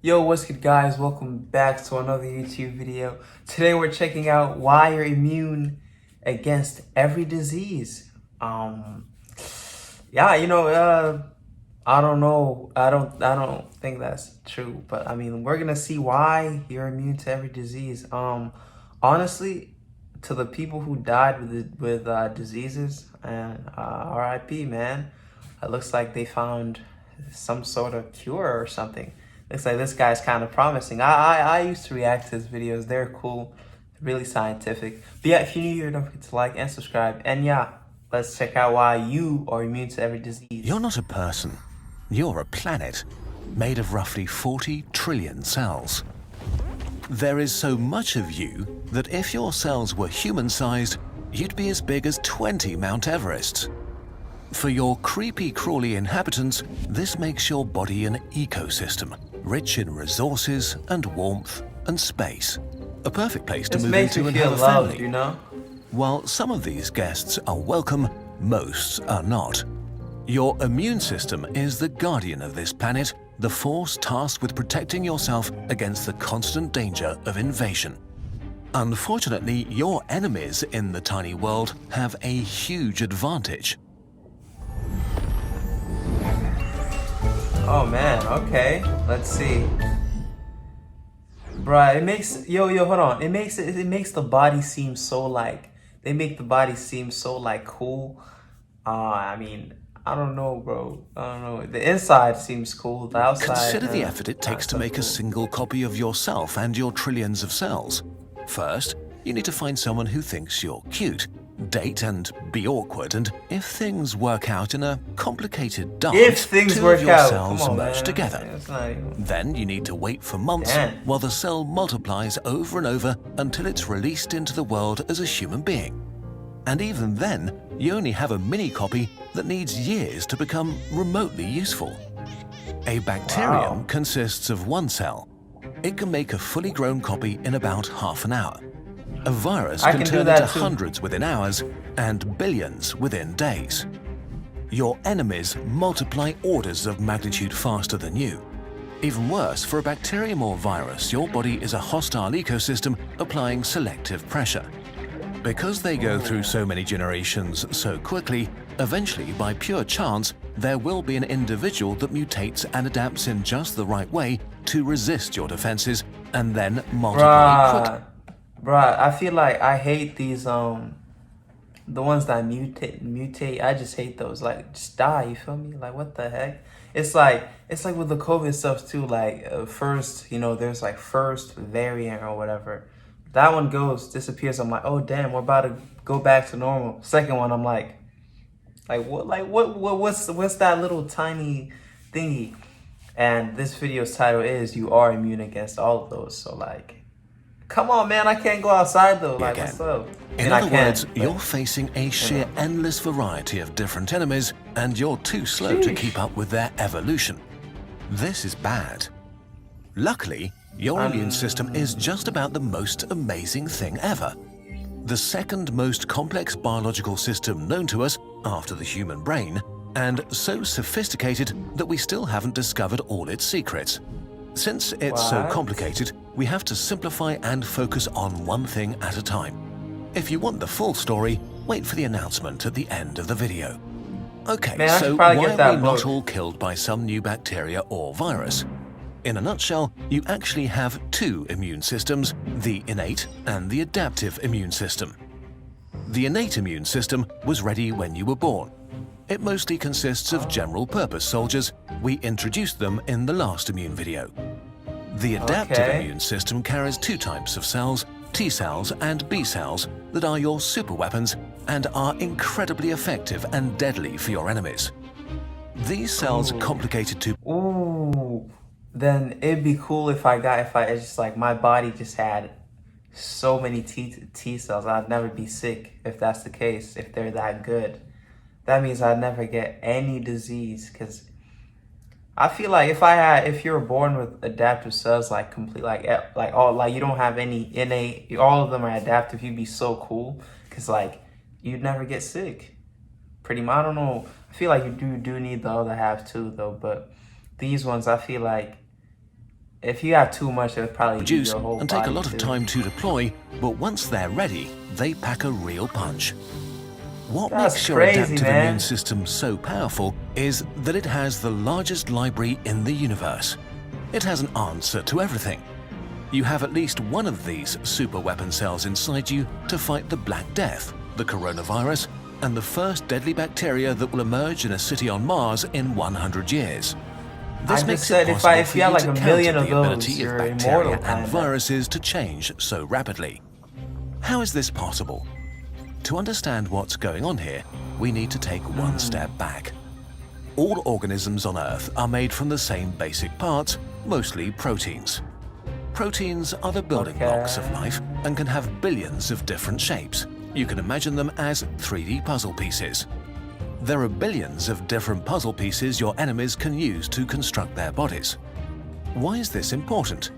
Yo, what's good guys? Welcome back to another YouTube video. Today we're checking out why you're immune against every disease. Yeah, I don't know. I don't think that's true, but I mean, we're gonna see why you're immune to every disease. Honestly, to the people who died with diseases and RIP, man. It looks like they found some sort of cure or something. Looks like this guy's kind of promising. I used to react to his videos. They're cool, really scientific. But yeah, if you're new here, don't forget to like and subscribe. And yeah, let's check out why you are immune to every disease. You're not a person. You're a planet made of roughly 40 trillion cells. There is so much of you that if your cells were human-sized, you'd be as big as 20 Mount Everests. For your creepy crawly inhabitants, this makes your body an ecosystem, rich in resources and warmth and space. A perfect place to move into and have a family. You know? While some of these guests are welcome, most are not. Your immune system is the guardian of this planet, the force tasked with protecting yourself against the constant danger of invasion. Unfortunately, your enemies in the tiny world have a huge advantage. Oh man, okay. Let's see. Bruh, it makes hold on. It makes the body seem so like they make the body seem so like cool. I mean, I don't know, bro. I don't know. The inside seems cool. The outside. Consider the effort it takes to make a single copy of yourself and your trillions of cells. First, you need to find someone who thinks you're cute. Date and be awkward, and if things work out in a complicated dance, two of your cells merge together. Then you need to wait for months while the cell multiplies over and over until it's released into the world as a human being. And even then, you only have a mini copy that needs years to become remotely useful. A bacterium consists of one cell. It can make a fully grown copy in about half an hour. A virus can turn into hundreds within hours and billions within days. Your enemies multiply orders of magnitude faster than you. Even worse, for a bacterium or virus, your body is a hostile ecosystem applying selective pressure. Because they go through so many generations so quickly, eventually, by pure chance, there will be an individual that mutates and adapts in just the right way to resist your defenses and then multiply quickly. Bruh, I feel like I hate these the ones that mutate. I just hate those. Like, just die. You feel me? Like, what the heck? It's like with the COVID stuff too. Like, first, there's like first variant or whatever. That one disappears. I'm like, oh damn, we're about to go back to normal. Second one, I'm like what's that little tiny thingy? And this video's title is "You Are Immune Against All of Those." So like, come on, man, I can't go outside though. Like, what's up? In other words, you're facing a sheer endless variety of different enemies, and you're too slow to keep up with their evolution. This is bad. Luckily, your immune system is just about the most amazing thing ever. The second most complex biological system known to us after the human brain, and so sophisticated that we still haven't discovered all its secrets. Since it's so complicated, we have to simplify and focus on one thing at a time. If you want the full story, wait for the announcement at the end of the video. Okay, so why are we not all killed by some new bacteria or virus? In a nutshell, you actually have two immune systems, the innate and the adaptive immune system. The innate immune system was ready when you were born. It mostly consists of general-purpose soldiers. We introduced them in the last immune video. The adaptive immune system carries two types of cells, T cells and B cells, that are your superweapons and are incredibly effective and deadly for your enemies. These cells are complicated to... Then it'd be cool if it's just like my body just had so many T cells. I'd never be sick if that's the case, if they're that good. That means I'd never get any disease, because I feel like if you're born with adaptive cells, like complete, like you don't have any innate, all of them are adaptive, you'd be so cool, because like you'd never get sick. Pretty much, I don't know. I feel like you do need the other half too, though. But these ones, I feel like if you have too much, it would probably eat produce your whole and take a body lot of too. time to deploy, but once they're ready, they pack a real punch. What That's makes your crazy, adaptive man. immune system so powerful is that it has the largest library in the universe. It has an answer to everything. You have at least one of these super weapon cells inside you to fight the Black Death, the coronavirus, and the first deadly bacteria that will emerge in a city on Mars in 100 years. This I makes just said it if possible you for you have like to a counter million of the those, ability of you're bacteria immortal, and kinda. viruses to change so rapidly. How is this possible? To understand what's going on here, we need to take one step back. All organisms on Earth are made from the same basic parts, mostly proteins. Proteins are the building blocks of life and can have billions of different shapes. You can imagine them as 3D puzzle pieces. There are billions of different puzzle pieces your enemies can use to construct their bodies. Why is this important?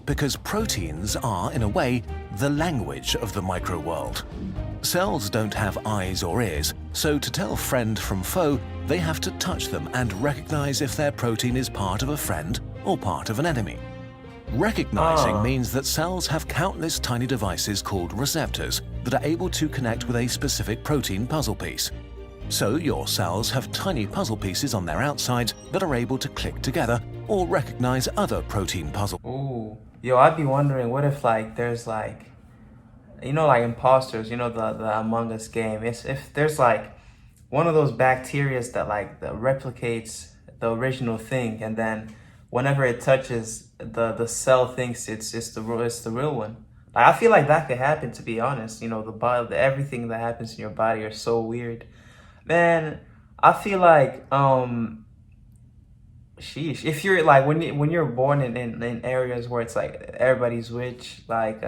Because proteins are, in a way, the language of the micro-world. Cells don't have eyes or ears, so to tell friend from foe, they have to touch them and recognize if their protein is part of a friend or part of an enemy. Recognizing means that cells have countless tiny devices called receptors that are able to connect with a specific protein puzzle piece. So your cells have tiny puzzle pieces on their outsides that are able to click together or recognize other protein puzzle. Ooh, yo, I'd be wondering, what if like there's like, you know, like imposters, you know, the Among Us game. If there's like one of those bacterias that replicates the original thing, and then whenever it touches the cell thinks it's the real one. Like, I feel like that could happen, to be honest. You know, everything that happens in your body are so weird. Man, I feel like sheesh. If you're like when you're born in areas where it's like everybody's rich, like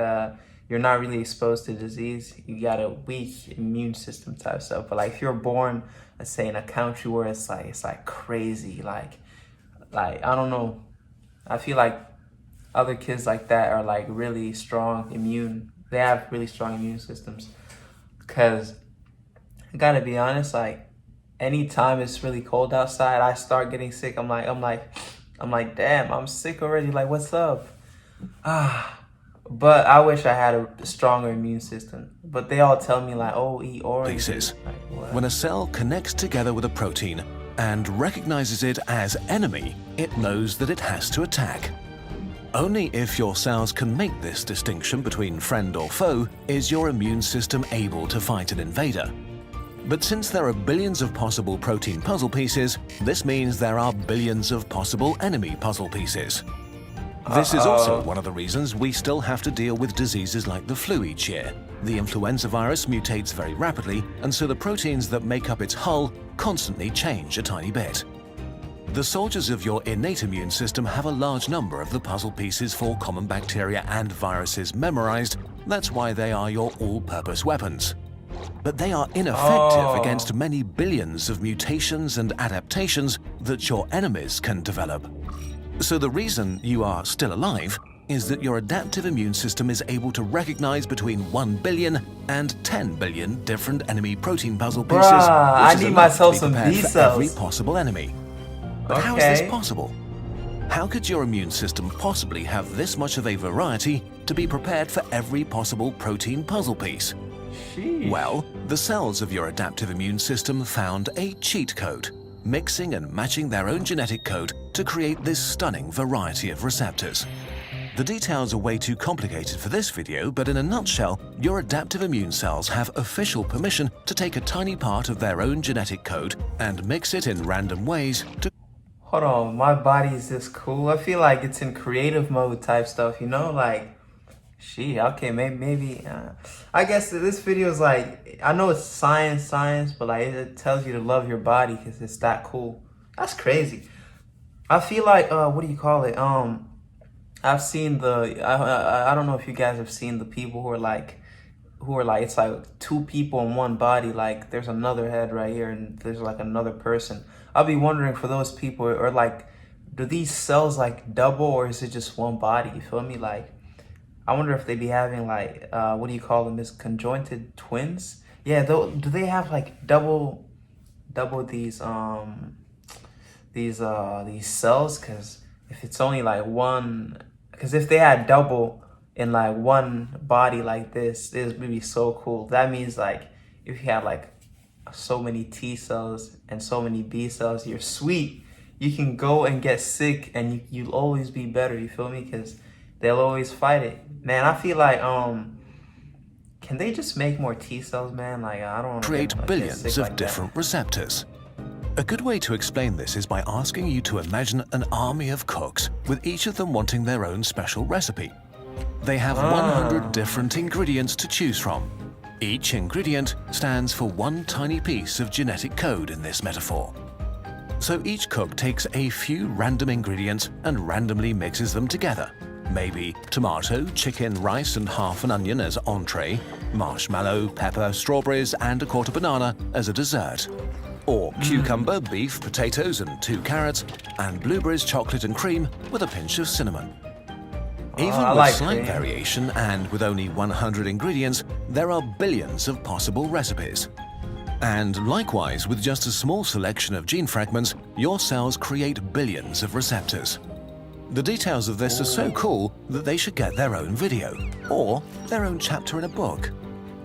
you're not really exposed to disease, you got a weak immune system type stuff. But like if you're born, let's say in a country where it's like crazy, like I don't know. I feel like other kids like that are like really strong immune. They have really strong immune systems. Cause I gotta be honest, like anytime it's really cold outside, I start getting sick. I'm like, damn, I'm sick already. Like, what's up? But I wish I had a stronger immune system. But they all tell me like, oh, eat oranges. Pieces. Like, what? When a cell connects together with a protein and recognizes it as enemy, it knows that it has to attack. Only if your cells can make this distinction between friend or foe is your immune system able to fight an invader. But since there are billions of possible protein puzzle pieces, this means there are billions of possible enemy puzzle pieces. This is also one of the reasons we still have to deal with diseases like the flu each year. The influenza virus mutates very rapidly, and so the proteins that make up its hull constantly change a tiny bit. The soldiers of your innate immune system have a large number of the puzzle pieces for common bacteria and viruses memorized. That's why they are your all-purpose weapons. But they are ineffective against many billions of mutations and adaptations that your enemies can develop. So the reason you are still alive is that your adaptive immune system is able to recognize between 1 billion and 10 billion different enemy protein puzzle pieces, I which is need enough myself to be some prepared B for cells. every possible enemy. But how is this possible? How could your immune system possibly have this much of a variety to be prepared for every possible protein puzzle piece? Sheesh. Well, the cells of your adaptive immune system found a cheat code, mixing and matching their own genetic code to create this stunning variety of receptors. The details are way too complicated for this video, but in a nutshell, your adaptive immune cells have official permission to take a tiny part of their own genetic code and mix it in random ways to... Hold on, my body is this cool. I feel like it's in creative mode type stuff, you know? Like, okay, maybe I guess this video is like, I know it's science, but like it tells you to love your body because it's that cool. That's crazy. I feel like, what do you call it? I've seen I don't know if you guys have seen the people who are like, it's like two people in one body. Like there's another head right here and there's like another person. I'll be wondering for those people, or like, do these cells like double, or is it just one body? You feel me? Like, I wonder if they be having like, what do you call them? Is conjoined twins? Yeah, do they have like double these cells? Because if it's only like one, because if they had double in like one body like this would be so cool. That means like if you have like so many T cells and so many B cells, you're sweet. You can go and get sick and you'll always be better, you feel me? Because they'll always fight it. Man, I feel like can they just make more T cells, man? Like I don't want to create billions of different receptors. A good way to explain this is by asking you to imagine an army of cooks, with each of them wanting their own special recipe. They have 100 different ingredients to choose from. Each ingredient stands for one tiny piece of genetic code in this metaphor. So each cook takes a few random ingredients and randomly mixes them together. Maybe tomato, chicken, rice and half an onion as entree, marshmallow, pepper, strawberries and a quarter banana as a dessert. Or cucumber, beef, potatoes and 2 carrots, and blueberries, chocolate and cream with a pinch of cinnamon. Even with slight variation and with only 100 ingredients, there are billions of possible recipes. And likewise, with just a small selection of gene fragments, your cells create billions of receptors. The details of this are so cool that they should get their own video, or their own chapter in a book.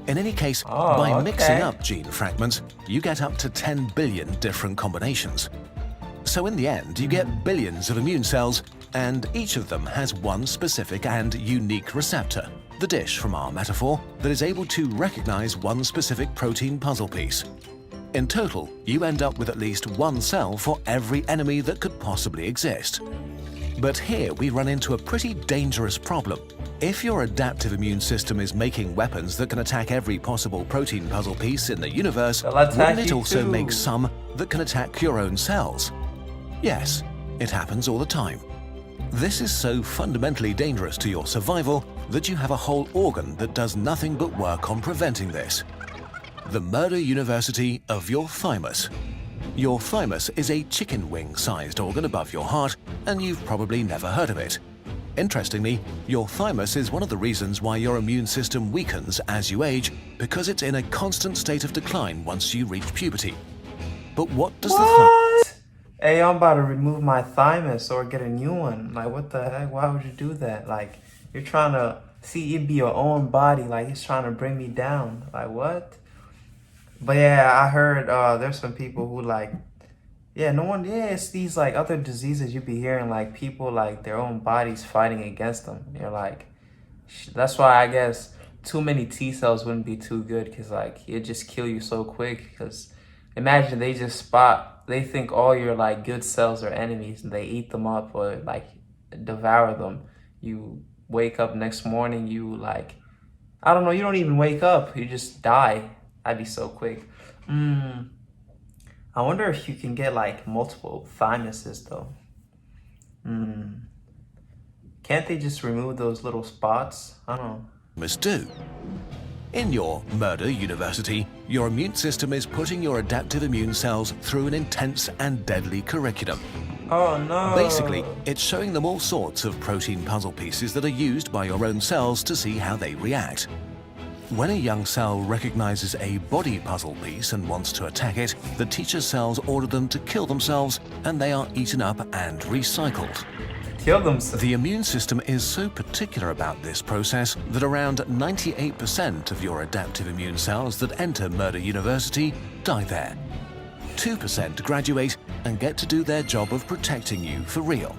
In any case, by mixing up gene fragments, you get up to 10 billion different combinations. So in the end, you get billions of immune cells, and each of them has one specific and unique receptor, the dish from our metaphor, that is able to recognize one specific protein puzzle piece. In total, you end up with at least one cell for every enemy that could possibly exist. But here we run into a pretty dangerous problem. If your adaptive immune system is making weapons that can attack every possible protein puzzle piece in the universe, wouldn't it also make some that can attack your own cells? Yes, it happens all the time. This is so fundamentally dangerous to your survival that you have a whole organ that does nothing but work on preventing this. The murder university of your thymus. Your thymus is a chicken wing-sized organ above your heart, and you've probably never heard of it. Interestingly, your thymus is one of the reasons why your immune system weakens as you age, because it's in a constant state of decline once you reach puberty. But what does the thymus... Hey, I'm about to remove my thymus or get a new one. Like, what the heck? Why would you do that? Like, you're trying to see it be your own body. Like, it's trying to bring me down. Like, what? But yeah, I heard there's some people who like, it's these like other diseases you be hearing, like people like their own bodies fighting against them. You're like, that's why I guess too many T cells wouldn't be too good, because like it just kill you so quick. Because imagine they think all your like good cells are enemies and they eat them up or like devour them. You wake up next morning, you like, I don't know, you don't even wake up, you just die. That'd be so quick. I wonder if you can get like multiple thymuses though. Can't they just remove those little spots? I don't know. Must do. In your murder university, your immune system is putting your adaptive immune cells through an intense and deadly curriculum. Oh no. Basically, it's showing them all sorts of protein puzzle pieces that are used by your own cells to see how they react. When a young cell recognizes a body puzzle piece and wants to attack it, the teacher cells order them to kill themselves, and they are eaten up and recycled. Kill themselves. The immune system is so particular about this process that around 98% of your adaptive immune cells that enter Murder University die there. 2% graduate and get to do their job of protecting you for real.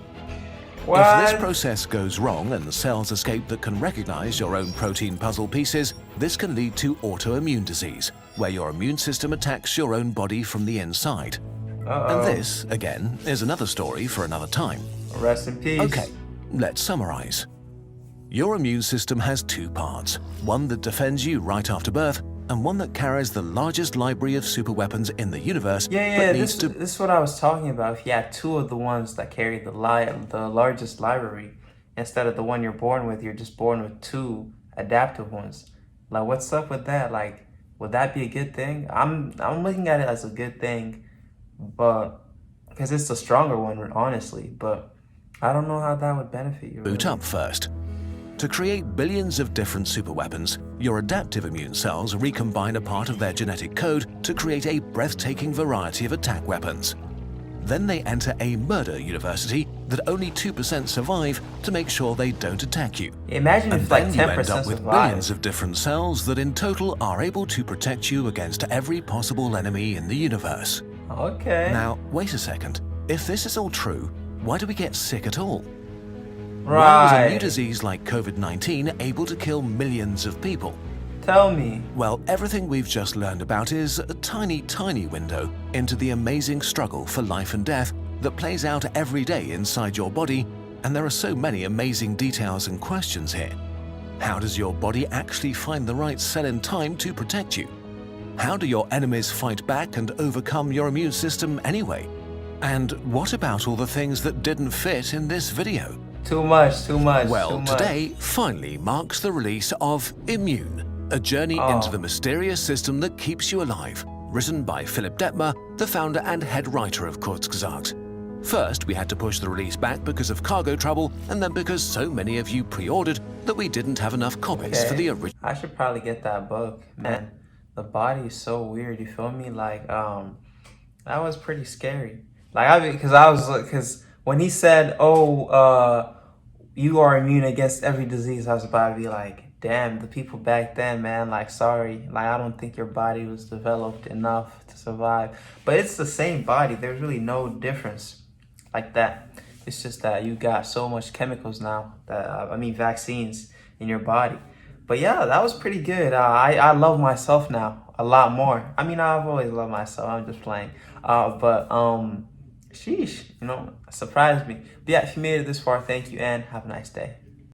What? If this process goes wrong and the cells escape that can recognize your own protein puzzle pieces, this can lead to autoimmune disease, where your immune system attacks your own body from the inside. And this, again, is another story for another time. Rest in peace. Okay, let's summarize. Your immune system has 2 parts, one that defends you right after birth, and one that carries the largest library of superweapons in the universe. This is what I was talking about. If you had 2 of the ones that carry the largest library, instead of the one you're born with, you're just born with 2 adaptive ones. Like, what's up with that? Like, would that be a good thing? I'm looking at it as a good thing, but because it's the stronger one, honestly. But I don't know how that would benefit you. Boot up first. To create billions of different superweapons, your adaptive immune cells recombine a part of their genetic code to create a breathtaking variety of attack weapons. Then they enter a murder university that only 2% survive to make sure they don't attack you. Imagine And if like then you end 10% up with survive. billions of different cells that in total are able to protect you against every possible enemy in the universe. Okay. Now, wait a second. If this is all true, why do we get sick at all? Right. Why was a new disease like COVID-19 able to kill millions of people? Tell me. Well, everything we've just learned about is a tiny, tiny window into the amazing struggle for life and death that plays out every day inside your body, and there are so many amazing details and questions here. How does your body actually find the right cell in time to protect you? How do your enemies fight back and overcome your immune system anyway? And what about all the things that didn't fit in this video? Too much, too much. Well, too much. today finally marks the release of Immune, a journey into the mysterious system that keeps you alive, written by Philipp Detmer, the founder and head writer of Kurzgesagt. First, we had to push the release back because of cargo trouble, and then because so many of you pre-ordered that we didn't have enough copies for the original. I should probably get that book, man. The body is so weird, you feel me? Like, that was pretty scary. Like, because when he said, "Oh, you are immune against every disease," I was about to be like, damn, the people back then, man, like, sorry. Like, I don't think your body was developed enough to survive. But it's the same body. There's really no difference like that. It's just that you got so much chemicals now, that vaccines in your body. But yeah, that was pretty good. I love myself now a lot more. I mean, I've always loved myself. I'm just playing. Sheesh, surprised me. But yeah, if you made it this far, thank you and have a nice day.